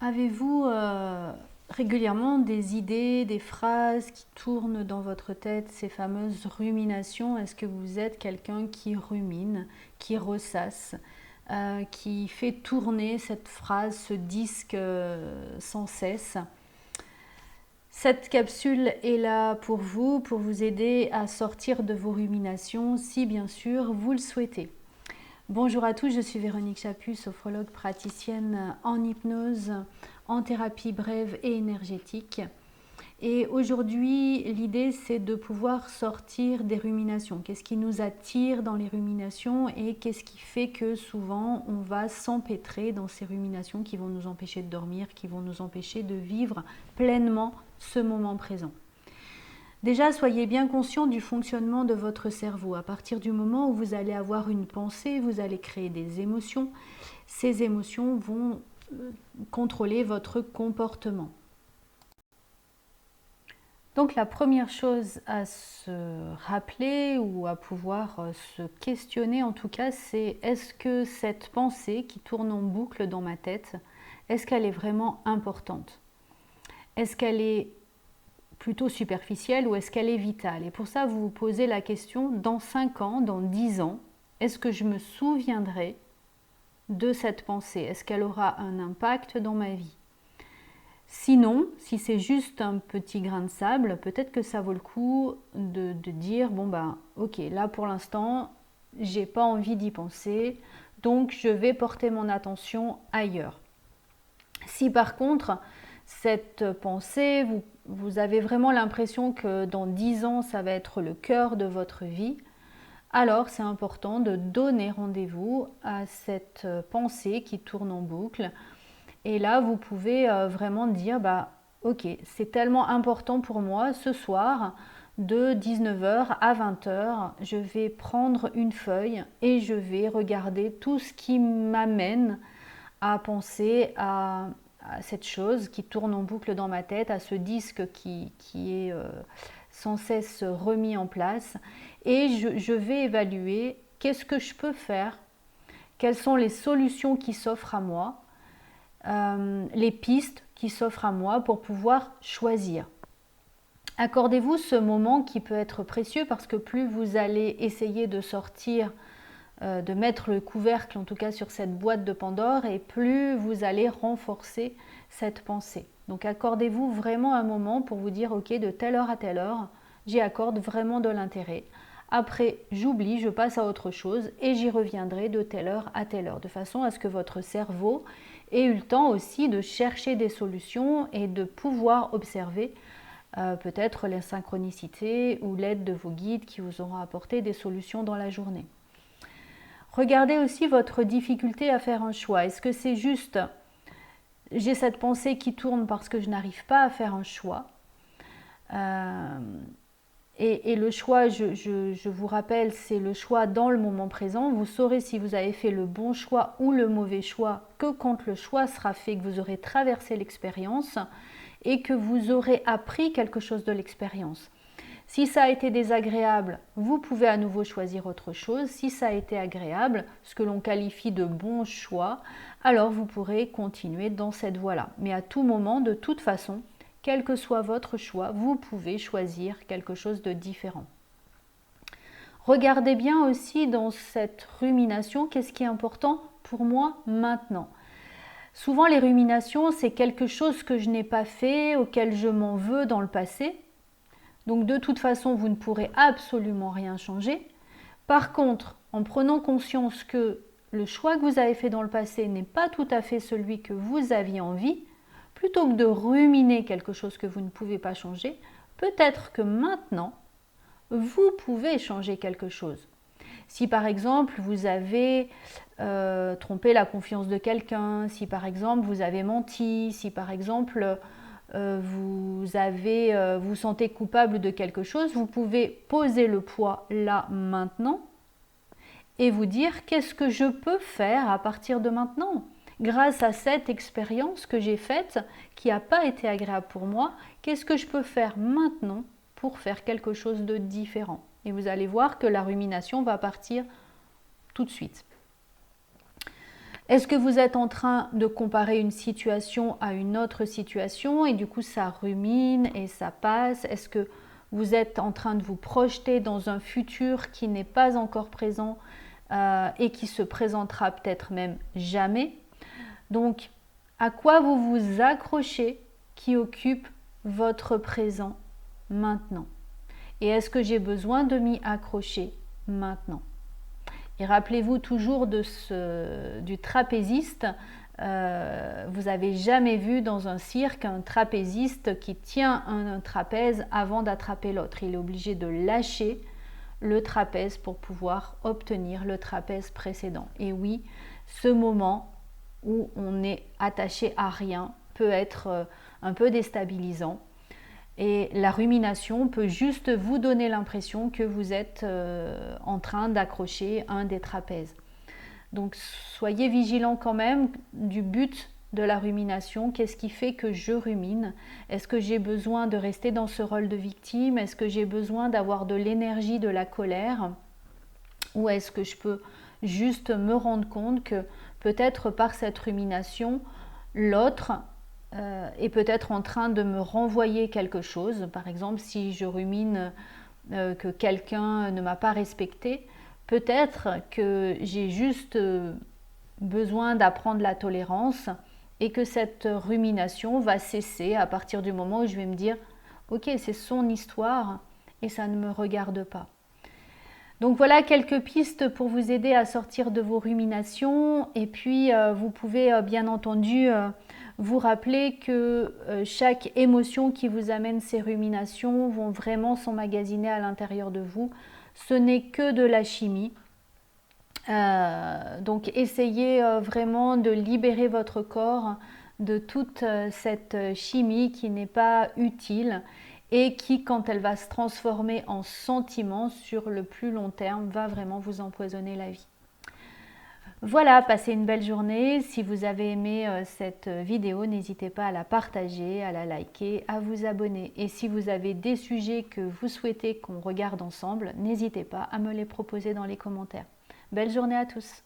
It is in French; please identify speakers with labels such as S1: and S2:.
S1: Avez-vous régulièrement des idées, des phrases qui tournent dans votre tête, ces fameuses ruminations? Est-ce que vous êtes quelqu'un qui rumine, qui ressasse, qui fait tourner cette phrase, ce disque sans cesse? Cette capsule est là pour vous aider à sortir de vos ruminations, si bien sûr vous le souhaitez. Bonjour à tous, je suis Véronique Chaput, sophrologue praticienne en hypnose, en thérapie brève et énergétique. Et aujourd'hui, l'idée c'est de pouvoir sortir des ruminations. Qu'est-ce qui nous attire dans les ruminations et qu'est-ce qui fait que souvent on va s'empêtrer dans ces ruminations qui vont nous empêcher de dormir, qui vont nous empêcher de vivre pleinement ce moment présent. Déjà, soyez bien conscient du fonctionnement de votre cerveau. À partir du moment où vous allez avoir une pensée, vous allez créer des émotions. Ces émotions vont contrôler votre comportement. Donc la première chose à se rappeler ou à pouvoir se questionner en tout cas, c'est est-ce que cette pensée qui tourne en boucle dans ma tête, est-ce qu'elle est vraiment importante? Est-ce qu'elle est plutôt superficielle ou est-ce qu'elle est vitale? Et pour ça, vous vous posez la question, dans 5 ans, dans 10 ans, est-ce que je me souviendrai de cette pensée? Est-ce qu'elle aura un impact dans ma vie? Sinon, si c'est juste un petit grain de sable, peut-être que ça vaut le coup de dire, bon ben ok, là pour l'instant, j'ai pas envie d'y penser, donc je vais porter mon attention ailleurs. Si par contre, cette pensée, vous avez vraiment l'impression que dans 10 ans, ça va être le cœur de votre vie, alors c'est important de donner rendez-vous à cette pensée qui tourne en boucle. Et là, vous pouvez vraiment dire, bah, ok, c'est tellement important pour moi ce soir, de 19h à 20h, je vais prendre une feuille et je vais regarder tout ce qui m'amène à penser à cette chose qui tourne en boucle dans ma tête, à ce disque qui est sans cesse remis en place. Et je vais évaluer qu'est-ce que je peux faire, quelles sont les solutions qui s'offrent à moi, les pistes qui s'offrent à moi pour pouvoir choisir. Accordez-vous ce moment qui peut être précieux parce que plus vous allez essayer de sortir, de mettre le couvercle en tout cas sur cette boîte de Pandore et plus vous allez renforcer cette pensée. Donc accordez-vous vraiment un moment pour vous dire ok, de telle heure à telle heure, j'y accorde vraiment de l'intérêt. Après, j'oublie, je passe à autre chose et j'y reviendrai de telle heure à telle heure, de façon à ce que votre cerveau ait eu le temps aussi de chercher des solutions et de pouvoir observer peut-être les synchronicités ou l'aide de vos guides qui vous auront apporté des solutions dans la journée. Regardez aussi votre difficulté à faire un choix. Est-ce que c'est juste j'ai cette pensée qui tourne parce que je n'arrive pas à faire un choix et le choix, je vous rappelle, c'est le choix dans le moment présent. Vous saurez si vous avez fait le bon choix ou le mauvais choix que quand le choix sera fait, que vous aurez traversé l'expérience et que vous aurez appris quelque chose de l'expérience. Si ça a été désagréable, vous pouvez à nouveau choisir autre chose. Si ça a été agréable, ce que l'on qualifie de bon choix, alors vous pourrez continuer dans cette voie-là. Mais à tout moment, de toute façon, quel que soit votre choix, vous pouvez choisir quelque chose de différent. Regardez bien aussi dans cette rumination, qu'est-ce qui est important pour moi maintenant. Souvent les ruminations, c'est quelque chose que je n'ai pas fait, auquel je m'en veux dans le passé. Donc de toute façon, vous ne pourrez absolument rien changer. Par contre, en prenant conscience que le choix que vous avez fait dans le passé n'est pas tout à fait celui que vous aviez envie, plutôt que de ruminer quelque chose que vous ne pouvez pas changer, peut-être que maintenant, vous pouvez changer quelque chose. Si par exemple vous avez trompé la confiance de quelqu'un, si par exemple vous avez menti, si par exemple vous vous sentez coupable de quelque chose, vous pouvez poser le poids là maintenant et vous dire qu'est-ce que je peux faire à partir de maintenant grâce à cette expérience que j'ai faite qui n'a pas été agréable pour moi, qu'est-ce que je peux faire maintenant pour faire quelque chose de différent? Et vous allez voir que la rumination va partir tout de suite. Est-ce que vous êtes en train de comparer une situation à une autre situation et du coup ça rumine et ça passe? Est-ce que vous êtes en train de vous projeter dans un futur qui n'est pas encore présent et qui se présentera peut-être même jamais? Donc, à quoi vous vous accrochez qui occupe votre présent maintenant? Et est-ce que j'ai besoin de m'y accrocher maintenant? Et rappelez-vous toujours du trapéziste. Vous n'avez jamais vu dans un cirque un trapéziste qui tient un trapèze avant d'attraper l'autre. Il est obligé de lâcher le trapèze pour pouvoir obtenir le trapèze précédent. Et oui, ce moment où on est attaché à rien peut être un peu déstabilisant. Et la rumination peut juste vous donner l'impression que vous êtes en train d'accrocher un des trapèzes. Donc soyez vigilants quand même du but de la rumination. Qu'est-ce qui fait que je rumine? Est-ce que j'ai besoin de rester dans ce rôle de victime? Est-ce que j'ai besoin d'avoir de l'énergie de la colère? Ou est-ce que je peux juste me rendre compte que peut-être par cette rumination, l'autre est peut-être en train de me renvoyer quelque chose. Par exemple, si je rumine que quelqu'un ne m'a pas respecté, peut-être que j'ai juste besoin d'apprendre la tolérance et que cette rumination va cesser à partir du moment où je vais me dire « Ok, c'est son histoire et ça ne me regarde pas ». Donc voilà quelques pistes pour vous aider à sortir de vos ruminations et puis vous pouvez bien entendu vous rappeler que chaque émotion qui vous amène ces ruminations vont vraiment s'emmagasiner à l'intérieur de vous. Ce n'est que de la chimie. Donc essayez vraiment de libérer votre corps de toute cette chimie qui n'est pas utile et qui, quand elle va se transformer en sentiment sur le plus long terme, va vraiment vous empoisonner la vie. Voilà, passez une belle journée. Si vous avez aimé cette vidéo, n'hésitez pas à la partager, à la liker, à vous abonner. Et si vous avez des sujets que vous souhaitez qu'on regarde ensemble, n'hésitez pas à me les proposer dans les commentaires. Belle journée à tous!